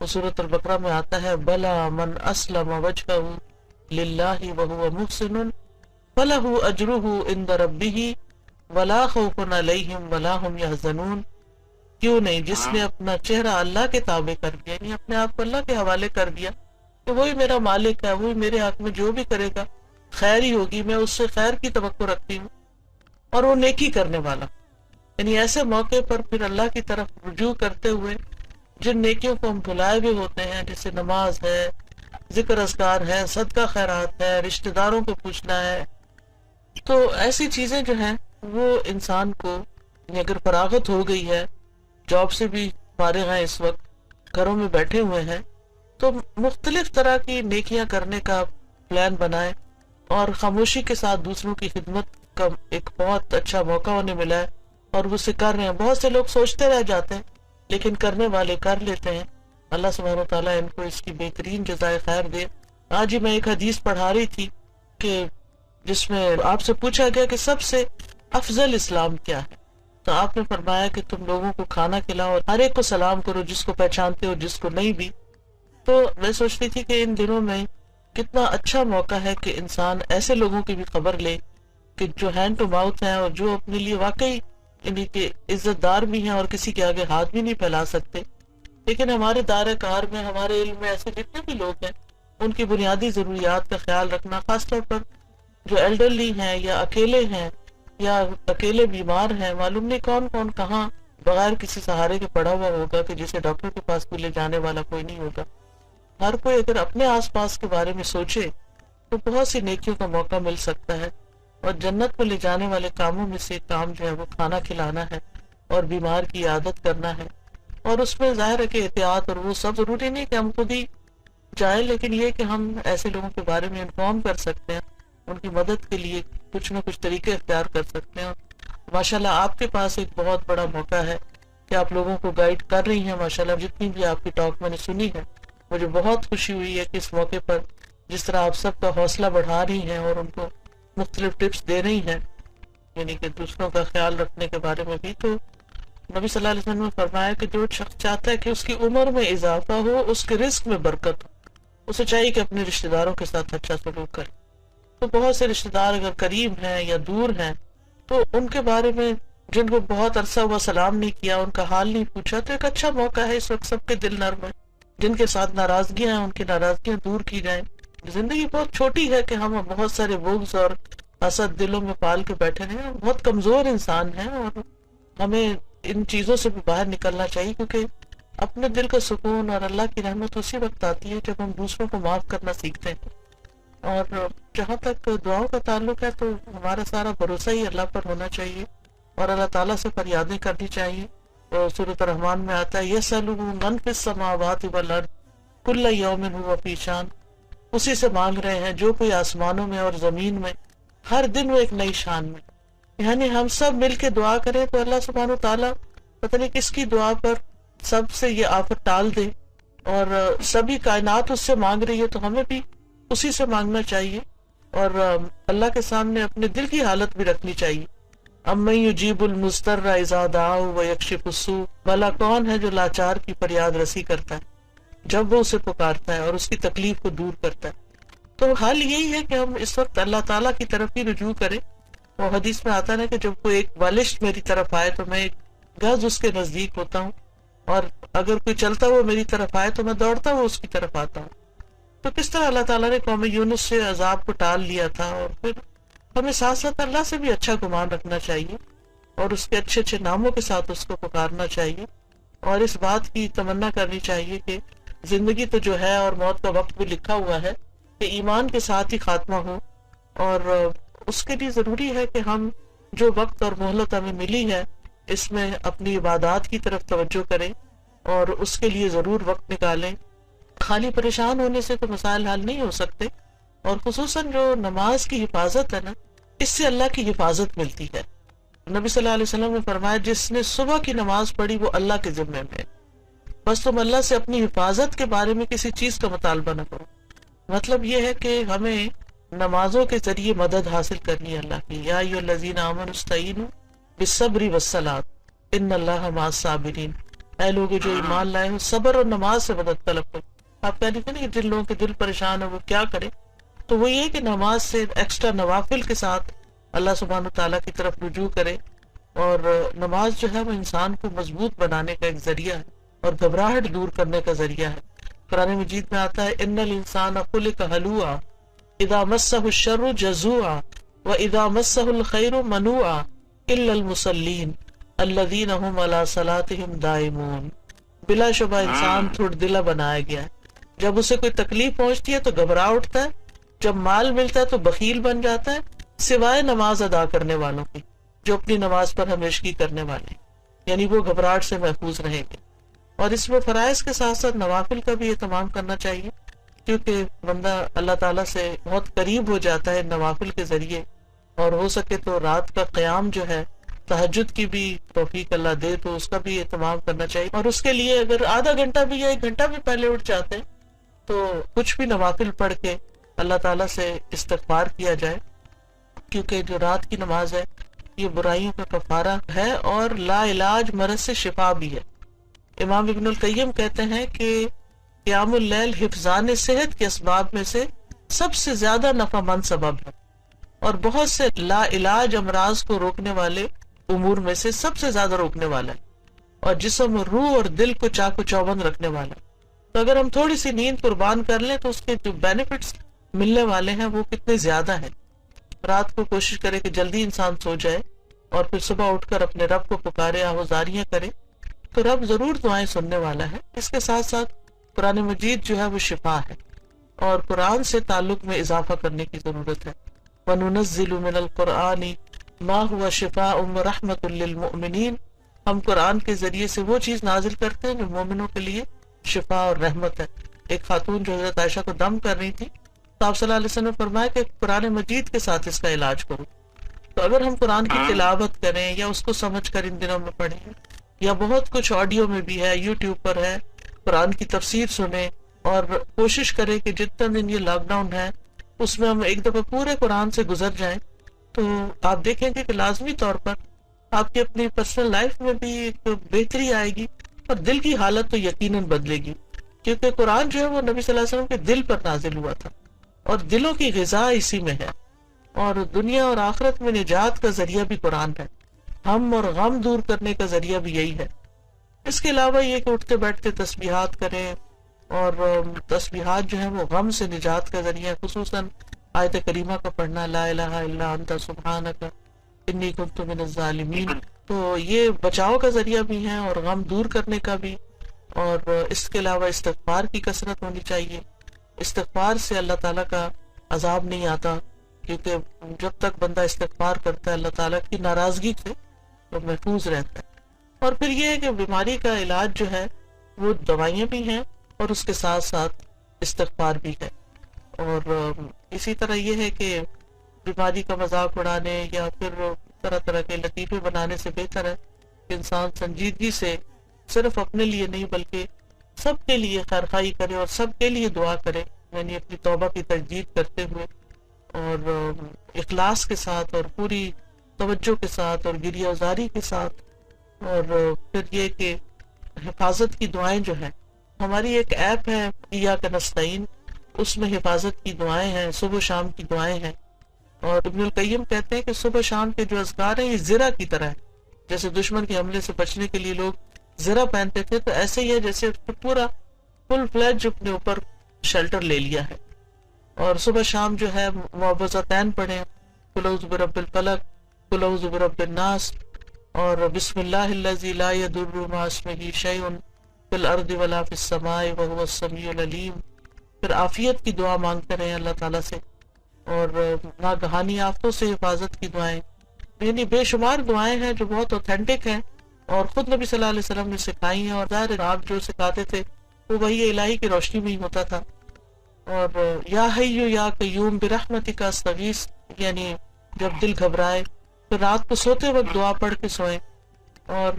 وہ سورۃ البقرہ میں آتا ہے بلا من اسلم وجہہ للہ وہو محسن فلہ اجرہ عند ربہ ولا خوف علیہم ولا ہم یحزنون. کیوں نہیں جس نے اپنا چہرہ اللہ کے تابع کر دیا، یعنی اپنے آپ کو اللہ کے حوالے کر دیا کہ وہی میرا مالک ہے، وہی میرے حق میں جو بھی کرے گا خیر ہی ہوگی، میں اس سے خیر کی توقع رکھتی ہوں، اور وہ نیکی کرنے والا. یعنی ایسے موقع پر پھر اللہ کی طرف رجوع کرتے ہوئے جن نیکیوں کو ہم بھلائے بھی ہوتے ہیں، جیسے نماز ہے، ذکر اذکار ہے، صدقہ خیرات ہے، رشتہ داروں کو پوچھنا ہے، تو ایسی چیزیں جو ہیں وہ انسان کو، یعنی اگر فراغت ہو گئی ہے، جاب سے بھی فارغ ہیں، اس وقت گھروں میں بیٹھے ہوئے ہیں، تو مختلف طرح کی نیکیاں کرنے کا پلان بنائیں، اور خاموشی کے ساتھ دوسروں کی خدمت کا ایک بہت اچھا موقع انہیں ملا ہے اور وہ اسے کر رہے ہیں. بہت سے لوگ سوچتے رہ جاتے ہیں لیکن کرنے والے کر لیتے ہیں. اللہ سبحانہ وتعالیٰ ان کو اس کی بہترین جزائے خیر دے. آج ہی میں ایک حدیث پڑھا رہی تھی کہ جس میں آپ سے پوچھا گیا کہ سب سے افضل اسلام کیا ہے، تو آپ نے فرمایا کہ تم لوگوں کو کھانا کھلاؤ اور ہر ایک کو سلام کرو، جس کو پہچانتے ہو جس کو نہیں بھی. تو میں سوچتی تھی کہ ان دنوں میں کتنا اچھا موقع ہے کہ انسان ایسے لوگوں کی بھی خبر لے کہ جو ہینڈ ٹو ماؤتھ ہیں اور جو اپنے لیے واقعی یعنی کہ عزت دار بھی ہیں اور کسی کے آگے ہاتھ بھی نہیں پھیلا سکتے، لیکن ہمارے دائرہ کار میں، ہمارے علم میں ایسے جتنے بھی لوگ ہیں ان کی بنیادی ضروریات کا خیال رکھنا، خاص طور پر جو ایلڈرلی ہیں یا اکیلے ہیں یا اکیلے بیمار ہیں، معلوم نہیں کون کون کہاں بغیر کسی سہارے کے پڑا ہوا ہوگا کہ جسے ڈاکٹر کے پاس بھی لے جانے والا کوئی نہیں ہوگا. ہر کوئی اگر اپنے آس پاس کے بارے میں سوچے تو بہت سی نیکیوں کا موقع مل سکتا ہے. اور جنت کو لے جانے والے کاموں میں سے ایک کام جو ہے وہ کھانا کھلانا ہے اور بیمار کی عیادت کرنا ہے. اور اس میں ظاہر ہے کہ احتیاط اور وہ سب ضروری نہیں کہ ہم خود ہی جائیں، لیکن یہ کہ ہم ایسے لوگوں کے بارے میں انفارم کر سکتے ہیں، ان کی مدد کے لیے کچھ نہ کچھ طریقے اختیار کر سکتے ہیں. ماشاءاللہ آپ کے پاس ایک بہت بڑا موقع ہے کہ آپ لوگوں کو گائیڈ کر رہی ہیں. ماشاءاللہ جتنی بھی آپ کی ٹاک میں نے سنی ہے، مجھے بہت خوشی ہوئی ہے کہ اس موقع پر جس طرح آپ سب کا حوصلہ بڑھا رہی ہیں اور ان کو مختلف ٹپس دے رہی ہیں، یعنی کہ دوسروں کا خیال رکھنے کے بارے میں بھی. تو نبی صلی اللہ علیہ وسلم نے فرمایا کہ جو شخص چاہتا ہے کہ اس کی عمر میں اضافہ ہو، اس کے رزق میں برکت ہو، اسے چاہیے کہ اپنے رشتہ داروں کے ساتھ اچھا سلوک کرے. تو بہت سے رشتہ دار اگر قریب ہیں یا دور ہیں تو ان کے بارے میں جن کو بہت عرصہ ہوا سلام نہیں کیا، ان کا حال نہیں پوچھا، تو ایک اچھا موقع ہے. اس وقت سب کے دل نرم ہیں، جن کے ساتھ ناراضگیاں ہیں ان کی ناراضگیاں دور کی جائیں. زندگی بہت چھوٹی ہے کہ ہم بہت سارے بغض اور حسد دلوں میں پال کے بیٹھے رہے. بہت کمزور انسان ہیں اور ہمیں ان چیزوں سے بھی باہر نکلنا چاہیے، کیونکہ اپنے دل کا سکون اور اللہ کی رحمت اسی وقت آتی ہے جب ہم دوسروں کو معاف کرنا سیکھتے ہیں. اور جہاں تک دعاؤں کا تعلق ہے تو ہمارا سارا بھروسہ ہی اللہ پر ہونا چاہیے اور اللہ تعالیٰ سے فریادیں کرنی چاہیے. اور سورۃ الرحمن میں آتا ہے یسألہ من فی السماوات والارض کل یوم ھو فی شان، اسی سے مانگ رہے ہیں جو کوئی آسمانوں میں اور زمین میں، ہر دن وہ ایک نئی شان میں. یعنی ہم سب مل کے دعا کریں تو اللہ سبحانہ تعالیٰ پتہ نہیں کس کی دعا پر سب سے یہ آفت ٹال دے. اور سبھی کائنات اس سے مانگ رہی ہے تو ہمیں بھی اسی سے مانگنا چاہیے اور اللہ کے سامنے اپنے دل کی حالت بھی رکھنی چاہیے. امن یجیب المضطر اذا دعاہ ویکشف السوء، بھلا کون ہے جو لاچار کی فریاد رسی کرتا ہے جب وہ اسے پکارتا ہے اور اس کی تکلیف کو دور کرتا ہے. تو حال یہی ہے کہ ہم اس وقت اللہ تعالیٰ کی طرف ہی رجوع کریں. وہ حدیث میں آتا ہے کہ جب کوئی ایک بالشت میری طرف آئے تو میں ایک گز اس کے نزدیک ہوتا ہوں، اور اگر کوئی چلتا ہوا میری طرف آئے تو میں دوڑتا ہوا اس کی طرف آتا ہوں. تو کس طرح اللہ تعالیٰ نے قوم یونس سے عذاب کو ٹال لیا تھا. اور پھر ہمیں ساتھ ساتھ اللہ سے بھی اچھا گمان رکھنا چاہیے اور اس کے اچھے اچھے ناموں کے ساتھ اس کو پکارنا چاہیے، اور اس بات کی تمنا کرنی چاہیے کہ زندگی تو جو ہے اور موت کا وقت بھی لکھا ہوا ہے کہ ایمان کے ساتھ ہی خاتمہ ہو. اور اس کے لیے ضروری ہے کہ ہم جو وقت اور مہلت ہمیں ملی ہے اس میں اپنی عبادات کی طرف توجہ کریں اور اس کے لیے ضرور وقت نکالیں. خالی پریشان ہونے سے تو مسائل حل نہیں ہو سکتے، اور خصوصاً جو نماز کی حفاظت ہے نا، اس سے اللہ کی حفاظت ملتی ہے. نبی صلی اللہ علیہ وسلم نے فرمایا جس نے صبح کی نماز پڑھی وہ اللہ کے ذمے میں ہے، بس تم اللہ سے اپنی حفاظت کے بارے میں کسی چیز کا مطالبہ نہ کرو. مطلب یہ ہے کہ ہمیں نمازوں کے ذریعے مدد حاصل کرنی ہے اللہ کی. یا ایھا الذین آمنوا استعینوا بالصبر والصلاۃ ان اللہ مع الصابرین. اے لوگو جو ایمان لائے ہو صبر اور نماز سے مدد طلب کرو. آپ کہہ رہی تھے نا کہ جن لوگوں کے دل پریشان ہے وہ کیا کرے، تو وہ یہ کہ نماز سے ایکسٹرا نوافل کے ساتھ اللہ سبحانہ تعالیٰ کی طرف رجوع کرے. اور نماز جو ہے وہ انسان کو مضبوط بنانے کا ایک ذریعہ ہے اور گھبراہٹ دور کرنے کا ذریعہ ہے. قرآن مجید میں آتا ہے ان الانسان خلق ہلوعا اذا مسہ الشر جزوعا واذا مسہ الخیر منوعا الا المصلین الذین هم علی صلاتهم دائمون. بلا شبہ انسان تھوڑ دلا بنایا گیا ہے، جب اسے کوئی تکلیف پہنچتی ہے تو گھبرا اٹھتا ہے، جب مال ملتا ہے تو بخیل بن جاتا ہے، سوائے نماز ادا کرنے والوں کی جو اپنی نماز پر ہمیشگی کرنے والے ہیں، یعنی وہ گھبراہٹ سے محفوظ رہیں گے. اور اس میں فرائض کے ساتھ ساتھ نوافل کا بھی اہتمام کرنا چاہیے، کیونکہ بندہ اللہ تعالیٰ سے بہت قریب ہو جاتا ہے نوافل کے ذریعے. اور ہو سکے تو رات کا قیام جو ہے، تہجد کی بھی توفیق اللہ دے تو اس کا بھی اہتمام کرنا چاہیے. اور اس کے لیے اگر آدھا گھنٹہ بھی یا 1 گھنٹہ بھی پہلے اٹھ جاتے ہیں تو کچھ بھی نوافل پڑھ کے اللہ تعالیٰ سے استغفار کیا جائے، کیونکہ جو رات کی نماز ہے یہ برائیوں کا کفارہ ہے اور لا علاج مرض سے شفا بھی ہے. امام ابن القیم کہتے ہیں کہ قیام اللیل حفظان صحت کے اسباب میں سے سب سے زیادہ نفع مند سبب ہے، اور بہت سے لا علاج امراض کو روکنے والے امور میں سے سب سے زیادہ روکنے والا ہے، اور جسم اور روح اور دل کو چاق و چوبند رکھنے والا ہے. تو اگر ہم تھوڑی سی نیند قربان کر لیں تو اس کے جو بینیفٹس ملنے والے ہیں وہ کتنے زیادہ ہیں. رات کو کوشش کرے کہ جلدی انسان سو جائے اور پھر صبح اٹھ کر اپنے رب کو پکارے، آہوازاریاں کرے، تو رب ضرور دعائیں سننے والا ہے. اس کے ساتھ ساتھ قرآن مجید جو ہے وہ شفا ہے، اور قرآن سے تعلق میں اضافہ کرنے کی ضرورت ہے. وَنُنَزِّلُ مِنَ الْقُرْآنِ مَا هُوَ شِفَاءٌ وَرَحْمَةٌ لِّلْمُؤْمِنِينَ. ہم قرآن کے ذریعے سے وہ چیز نازل کرتے ہیں جو مومنوں کے لیے شفا اور رحمت ہے. ایک خاتون جو حضرت عائشہ کو دم کر رہی تھی تو آپ صلی اللہ علیہ وسلم نے فرمایا کہ قرآن مجید کے ساتھ اس کا علاج کرو. تو اگر ہم قرآن کی تلاوت کریں یا اس کو سمجھ کر ان دنوں میں پڑھیں، یا بہت کچھ آڈیو میں بھی ہے، یوٹیوب پر ہے، قرآن کی تفسیر سنیں، اور کوشش کریں کہ جتنا دن یہ لاک ڈاؤن ہے اس میں ہم ایک دفعہ پورے قرآن سے گزر جائیں، تو آپ دیکھیں گے کہ لازمی طور پر آپ کی اپنی پرسنل لائف میں بھی ایک بہتری آئے گی، اور دل کی حالت تو یقیناً بدلے گی، کیونکہ قرآن جو ہے وہ نبی صلی اللہ علیہ وسلم کے دل پر نازل ہوا تھا، اور دلوں کی غذا اسی میں ہے، اور دنیا اور آخرت میں نجات کا ذریعہ بھی قرآن ہے، ہم اور غم دور کرنے کا ذریعہ بھی یہی ہے. اس کے علاوہ یہ کہ اٹھتے بیٹھتے تسبیحات کریں، اور تسبیحات جو ہیں وہ غم سے نجات کا ذریعہ ہے، خصوصاً آیت کریمہ کا پڑھنا، لا الہ الا انت سبحانک انی کنت من الظالمین. تو یہ بچاؤ کا ذریعہ بھی ہے اور غم دور کرنے کا بھی. اور اس کے علاوہ استغفار کی کثرت ہونی چاہیے. استغفار سے اللہ تعالیٰ کا عذاب نہیں آتا، کیونکہ جب تک بندہ استغفار کرتا ہے اللہ تعالیٰ کی ناراضگی سے تو محفوظ رہتا ہے. اور پھر یہ ہے کہ بیماری کا علاج جو ہے وہ دوائیاں بھی ہیں اور اس کے ساتھ ساتھ استغفار بھی ہے. اور اسی طرح یہ ہے کہ بیماری کا مذاق اڑانے یا پھر طرح طرح کے لطیفے بنانے سے بہتر ہے کہ انسان سنجیدگی سے صرف اپنے لیے نہیں بلکہ سب کے لیے خیرخواہی کرے اور سب کے لیے دعا کرے، یعنی اپنی توبہ کی تجدید کرتے ہوئے اور اخلاص کے ساتھ اور پوری توجہ کے ساتھ اور گریہ ازاری کے ساتھ. اور پھر یہ کہ حفاظت کی دعائیں جو ہیں، ہماری ایک ایپ ہے ایاک نستعین، اس میں حفاظت کی دعائیں ہیں، صبح و شام کی دعائیں ہیں. اور ابن القیم کہتے ہیں کہ صبح شام کے جو اذکار ہیں یہ زرہ کی طرح ہے. جیسے دشمن کے حملے سے بچنے کے لیے لوگ زرہ پہنتے تھے، تو ایسے ہی ہے جیسے پورا فل فلیج اپنے اوپر شیلٹر لے لیا ہے. اور صبح شام جو ہے معوذتین پڑھیں، قل اعوذ برب الفلق، قل اعوذ برب الناس، اور بسم اللہ الذی لا یضر مع اسمہ شیء فی الارض ولا فی السماء وهو السمیع العلیم. پھر عافیت کی دعا مانگتے رہیں اللہ تعالیٰ سے، اور ناگہانی آفتوں سے حفاظت کی دعائیں. یعنی بے شمار دعائیں ہیں جو بہت اوتھینٹک ہیں اور خود نبی صلی اللہ علیہ وسلم نے سکھائی ہیں، اور ظاہر آپ جو سکھاتے تھے وہ وحی الہی کی روشنی میں ہی ہوتا تھا. اور یا حی یا قیوم برحمتک استغیث، یعنی جب دل گھبرائے تو رات کو سوتے وقت دعا پڑھ کے سوئیں. اور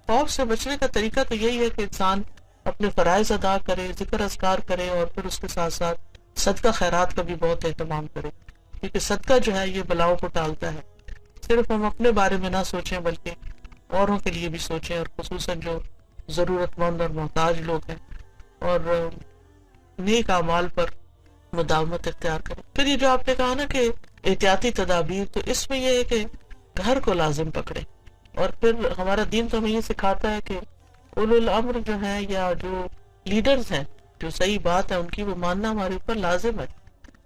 خوف سے بچنے کا طریقہ تو یہی ہے کہ انسان اپنے فرائض ادا کرے، ذکر اذکار کرے، اور پھر اس کے ساتھ ساتھ صدقہ خیرات کا بھی بہت اہتمام کرے، کیونکہ صدقہ جو ہے یہ بلاؤں کو ٹالتا ہے. صرف ہم اپنے بارے میں نہ سوچیں بلکہ اوروں کے لیے بھی سوچیں، اور خصوصاً جو ضرورت مند اور محتاج لوگ ہیں، اور نیک اعمال پر مداومت اختیار کریں۔ پھر یہ جو آپ نے کہا نا کہ احتیاطی تدابیر، تو اس میں یہ ہے کہ گھر کو لازم پکڑیں، اور پھر ہمارا دین تو ہمیں یہ سکھاتا ہے کہ اولو الامر جو ہیں یا جو لیڈرز ہیں، جو صحیح بات ہے ان کی وہ ماننا ہمارے اوپر لازم ہے۔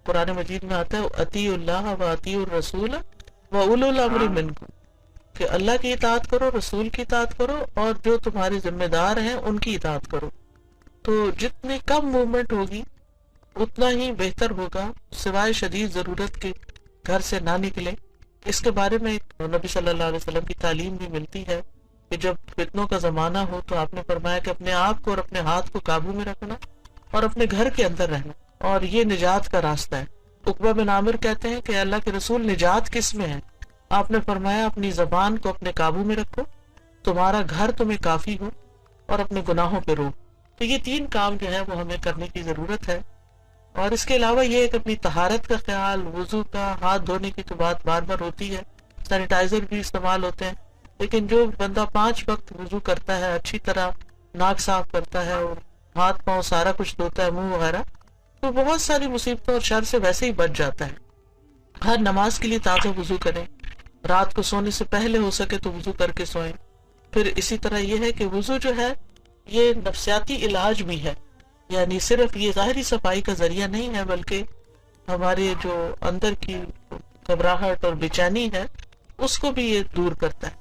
قرآن مجید میں آتا ہے اطیعوا اللہ و اطیعوا الرسول و اولو الامر منکم، کہ اللہ کی اطاعت کرو، رسول کی اطاعت کرو، اور جو تمہارے ذمہ دار ہیں ان کی اطاعت کرو۔ تو جتنی کم موومنٹ ہوگی اتنا ہی بہتر ہوگا، سوائے شدید ضرورت کے گھر سے نہ نکلیں۔ اس کے بارے میں نبی صلی اللہ علیہ وسلم کی تعلیم بھی ملتی ہے کہ جب فتنوں کا زمانہ ہو تو آپ نے فرمایا کہ اپنے آپ کو اور اپنے ہاتھ کو قابو میں رکھنا اور اپنے گھر کے اندر رہنا، اور یہ نجات کا راستہ ہے۔ عقبہ بن عامر کہتے ہیں کہ اللہ کے رسول نجات کس میں ہے؟ آپ نے فرمایا اپنی زبان کو اپنے قابو میں رکھو، تمہارا گھر تمہیں کافی ہو، اور اپنے گناہوں پہ رو۔ تو یہ تین کام جو ہے وہ ہمیں کرنے کی ضرورت ہے۔ اور اس کے علاوہ یہ کہ اپنی طہارت کا خیال، وضو کا، ہاتھ دھونے کی تو بات بار بار ہوتی ہے، سینیٹائزر بھی استعمال ہوتے ہیں، لیکن جو بندہ 5 وقت وضو کرتا ہے، اچھی طرح ناک صاف کرتا ہے اور ہاتھ پاؤں سارا کچھ دھوتا ہے، منہ وغیرہ، تو بہت ساری مصیبتوں اور شر سے ویسے ہی بچ جاتا ہے۔ ہر نماز کے لیے تازہ وضو کریں، رات کو سونے سے پہلے ہو سکے تو وضو کر کے سوئیں۔ پھر اسی طرح یہ ہے کہ وضو جو ہے یہ نفسیاتی علاج بھی ہے، یعنی صرف یہ ظاہری صفائی کا ذریعہ نہیں ہے، بلکہ ہمارے جو اندر کی گھبراہٹ اور بے چینی ہے اس کو بھی یہ دور کرتا ہے۔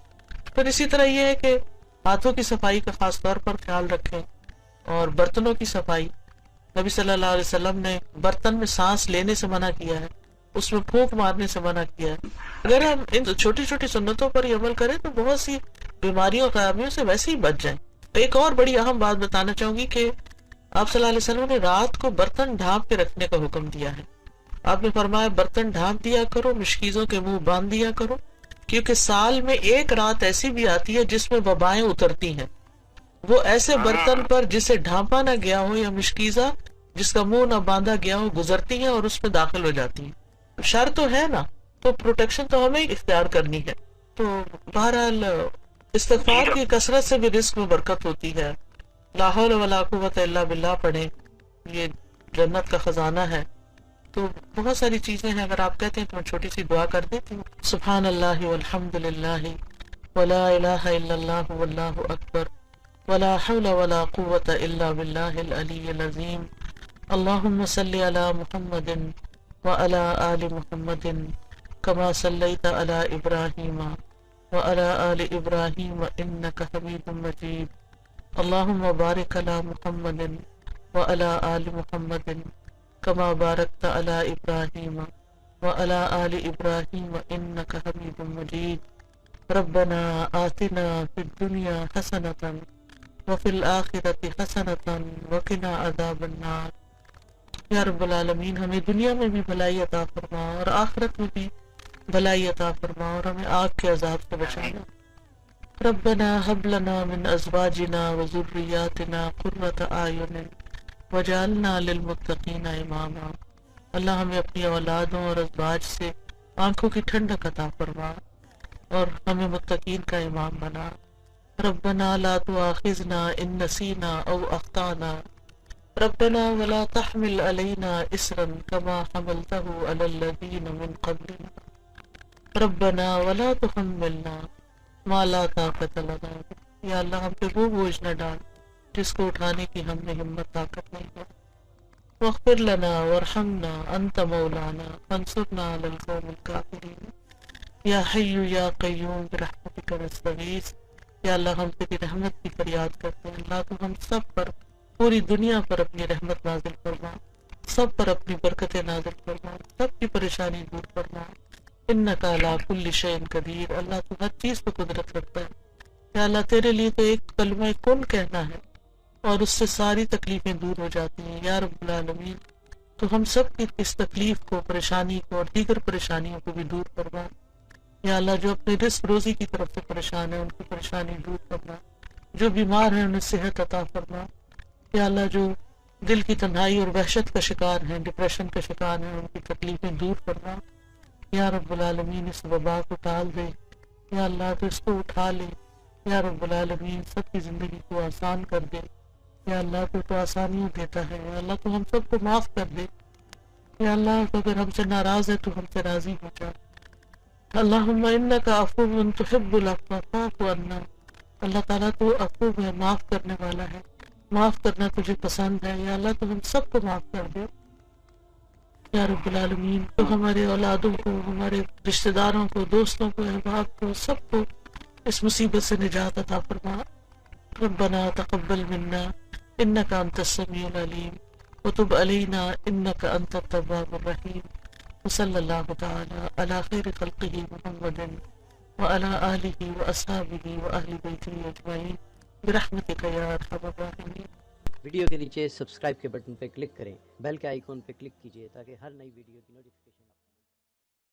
پھر اسی طرح یہ ہے کہ ہاتھوں کی صفائی کا خاص طور پر خیال رکھیں، اور برتنوں کی صفائی۔ نبی صلی اللہ علیہ وسلم نے برتن میں سانس لینے سے منع کیا ہے، اس میں پھونک مارنے سے منع کیا ہے۔ اگر ہم ان چھوٹی چھوٹی سنتوں پر ہی عمل کریں تو بہت سی بیماریوں اور خرابیوں سے ویسے ہی بچ جائیں۔ ایک اور بڑی اہم بات بتانا چاہوں گی کہ آپ صلی اللہ علیہ وسلم نے رات کو برتن ڈھانپ کے رکھنے کا حکم دیا ہے۔ آپ نے فرمایا برتن ڈھانپ دیا کرو، مشکیزوں کے منہ باندھ دیا کرو، کیونکہ سال میں ایک رات ایسی بھی آتی ہے جس میں وبائیں اترتی ہیں۔ وہ ایسے برتن پر جسے ڈھانپا نہ گیا ہو یا مشکیزہ جس کا منہ نہ باندھا گیا ہو گزرتی ہیں اور اس میں داخل ہو جاتی ہیں۔ شر تو ہے نا، تو پروٹیکشن تو ہمیں اختیار کرنی ہے۔ تو بہرحال استغفار کی کثرت سے بھی رزق میں برکت ہوتی ہے۔ لا حول ولا قوت الا باللہ پڑھیں، یہ جنت کا خزانہ ہے۔ تو بہت ساری چیزیں ہیں، اگر آپ کہتے ہیں تو میں چھوٹی سی دعا کر دیتی ہوں۔ سبحان اللہ والحمد للہ ولا الہ الا اللہ واللہ اکبر ولا حول ولا قوت الا باللہ العلی العظیم۔ اللہم صلی علی محمد وعلی آل محمد کما صلیت علی ابراہیم وعلی آل ابراہیم انک حمید مجید۔ اللہم بارک علی محمد وعلی آل محمد کما بارکت علی ابراہیم وعلی آل ابراہیم انک حمید مجید۔ ربنا آتنا فی الدنیا حسنۃ وفی الآخرۃ حسنۃ وقنا عذاب النار۔ یا رب العالمین ہمیں دنیا میں بھی بھلائی عطا فرما اور آخرت میں بھی بھلائی عطا فرما، اور ہمیں آگ کے عذاب سے بچانا۔ ربنا هب لنا من ازواجنا وذرياتنا قرة اعین وجعلنا للمتقین اماما۔ اللہ ہمیں اپنی اولادوں اور ازواج سے آنکھوں کی ٹھنڈک عطا فرما اور ہمیں متقین کا امام بنا۔ ربنا لا تؤاخذنا ان نسینا او اخطانا، ربنا ولا تحمل علینا اصرا كما حملته علی الذین من قبلنا، ربنا ولا تحملنا ما لا طاقت لنا به۔ یا اللہ ہم پہ وہ بوجھ نہ ڈال جس کو اٹھانے کی ہم میں ہمت طاقت نہیں ہے۔ واغفر لنا وارحمنا انت مولانا فانصرنا علی القوم الکافرین۔ یا حی یا قیوم برحمتک نستغیث۔ یا اللہ ہم تیری رحمت کی فریاد کرتے ہیں، اللہ تو ہم سب پر، پوری دنیا پر اپنی رحمت نازل فرما، سب پر اپنی برکتیں نازل فرما، سب کی پریشانی دور فرما۔ انک علی کل شیء قدیر۔ اللہ تو ہر چیز پہ قدرت رکھتا ہے۔ یا اللہ تیرے لیے تو ایک کلمہ کن کہنا ہے اور اس سے ساری تکلیفیں دور ہو جاتی ہیں۔ یا رب العالمین تو ہم سب کی اس تکلیف کو، پریشانی کو اور دیگر پریشانیوں کو بھی دور فرما۔ یا اللہ جو اپنے رزق روزی کی طرف سے پریشان ہیں ان کی پریشانی دور فرما، جو بیمار ہیں انہیں صحت عطا فرما۔ یا اللہ جو دل کی تنہائی اور وحشت کا شکار ہیں، ڈپریشن کا شکار ہیں، ان کی تکلیفیں دور فرما۔ یا رب العالمین اس وبا کو ٹال دے، یا اللہ تو اس کو اٹھا لے، یا رب العالمین سب کی زندگی کو آسان کر دے. یا اللہ تو آسانیاں دیتا ہے. یا اللہ تو ہم سب کو معاف کر دے. یا اللہ اگر ہم سے ناراض ہے تو ہم سے راضی ہو جا. اللہم انکا عفو تحب العفو فاعف عنا. اللہ تعالیٰ تو عفو ہے، معاف کرنے والا ہے، معاف کرنا تجھے پسند ہے. یا اللہ تو ہم سب کو معاف کر دے. یا رب العالمین تو ہمارے اولادوں کو، ہمارے رشتہ داروں کو، دوستوں کو، احباب کو، سب کو اس مصیبت سے نجات عطا فرما. ربنا تقبل منا انك انت السميع العليم وتب علينا انك انت التواب الرحيم. وصلى الله تعالى على خير خلقه محمد وعلى آله وأصحابه وأهل بيته أجمعين برحمتك يا أرحم الراحمين. ویڈیو کے نیچے سبسکرائب کے بٹن پہ کلک کریں، بیل کے آئیکن پہ کلک کیجئے تاکہ ہر نئی ویڈیو کی نوٹیفیکیشن